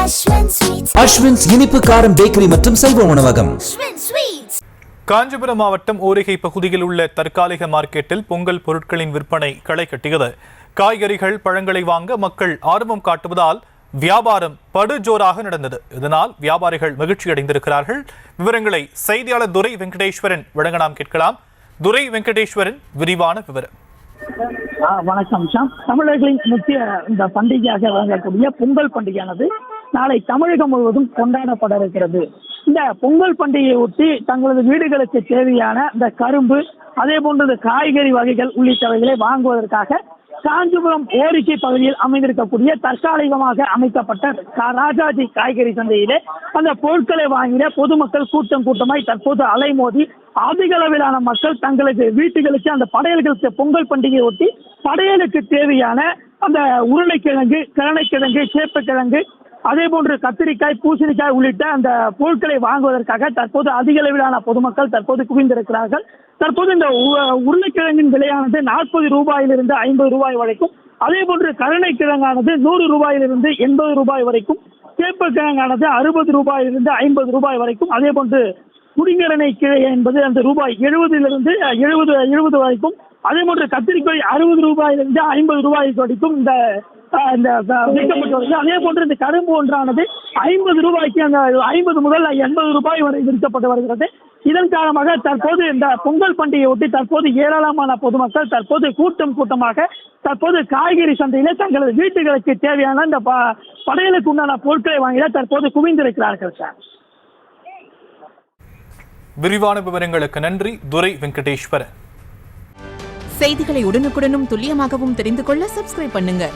அஸ்வின்ஸ் இனிப்பு காரம் பேக்கரி மற்றும் செல்வ உணவகம். காஞ்சிபுரம் மாவட்டம் ஓரிகை பகுதியில் உள்ள தற்காலிக மார்க்கெட்டில் பொங்கல் பொருட்களின் விற்பனை களை கட்டியது. காய்கறிகள் பழங்களை வாங்க மக்கள் ஆர்வம் காட்டுவதால் வியாபாரம் படுஜோராக நடந்தது. இதனால் வியாபாரிகள் மகிழ்ச்சி அடைந்திருக்கிறார்கள். விவரங்களை செய்தியாளர் துரை வெங்கடேஸ்வரன் வழங்க நாம் கேட்கலாம். துரை வெங்கடேஸ்வரன், விரிவான விவரம். வணக்கம் ஷாம். தமிழர்களின் முக்கிய இந்த பண்டிகையாக வழங்கக்கூடிய பொங்கல் பண்டிகையானது நாளை தமிழகம் முழுவதும் கொண்டாடப்பட இருக்கிறது. இந்த பொங்கல் பண்டிகையை ஒட்டி தங்களது வீடுகளுக்கு தேவையான இந்த கரும்பு, அதே போன்ற இந்த காய்கறி வகைகள் உள்ளிட்டவைகளை வாங்குவதற்காக காஞ்சிபுரம் ஓரிக்கை பகுதியில் அமைந்திருக்கக்கூடிய தற்காலிகமாக அமைக்கப்பட்ட ராஜாஜி காய்கறி சந்தையிலே அந்த பொருட்களை வாங்கின பொதுமக்கள் கூட்டமாய் தற்போது அலைமோதி அதிக அளவிலான மக்கள் தங்களது வீட்டுகளுக்கு அந்த படையல்களுக்கு பொங்கல் பண்டிகையை ஒட்டி படையலுக்கு தேவையான அந்த உருளைக்கிழங்கு, கருணைக்கிழங்கு, சேப்பக்கிழங்கு, அதே போன்று கத்திரிக்காய், பூசணிக்காய் உள்ளிட்ட அந்த பொருட்களை வாங்குவதற்காக தற்போது அதிக அளவிலான பொதுமக்கள் தற்போது குவிந்திருக்கிறார்கள். தற்போது இந்த உருளைக்கிழங்கின் விலையானது 40 ரூபாயிலிருந்து 50 ரூபாய் வரைக்கும், அதே போன்று கருணைக்கிழங்கானது 100 ரூபாயிலிருந்து 80 ரூபாய் வரைக்கும், சேப்பக்கிழங்கானது 60 ரூபாயிலிருந்து 50 ரூபாய் வரைக்கும், அதே போன்று குடிங்கரணை கீழே என்பது அந்த ரூபாய் 70 வரைக்கும், அதே போன்று கத்திரிக்காய் 60 ரூபாயிலிருந்து 50 ரூபாய் வரைக்கும் இந்த விற்கப்பட்டு வருகிறது. அதே போன்று இந்த கரும்பு ஒன்றானது 50 ரூபாய்க்கு அந்த 50 முதல் 80 ரூபாய் வரை விற்கப்பட்டு வருகிறது. இதன் காரணமாக தற்போது இந்த பொங்கல் பண்டிகையை ஒட்டி தற்போது ஏராளமான பொதுமக்கள் தற்போது கூட்டமாக தற்போது காய்கறி சந்தையிலே தங்களது வீட்டுகளுக்கு தேவையான இந்த படையலுக்கு உண்டான பொருட்களை வாங்கிட தற்போது குவிந்திருக்கிறார்கள் சார். விரிவான விவரங்களுக்கு நன்றி துரை வெங்கடேஸ்வரன். செய்திகளை உடனுக்குடனும் துல்லியமாகவும் தெரிந்து கொள்ள சப்ஸ்கிரைப் பண்ணுங்க.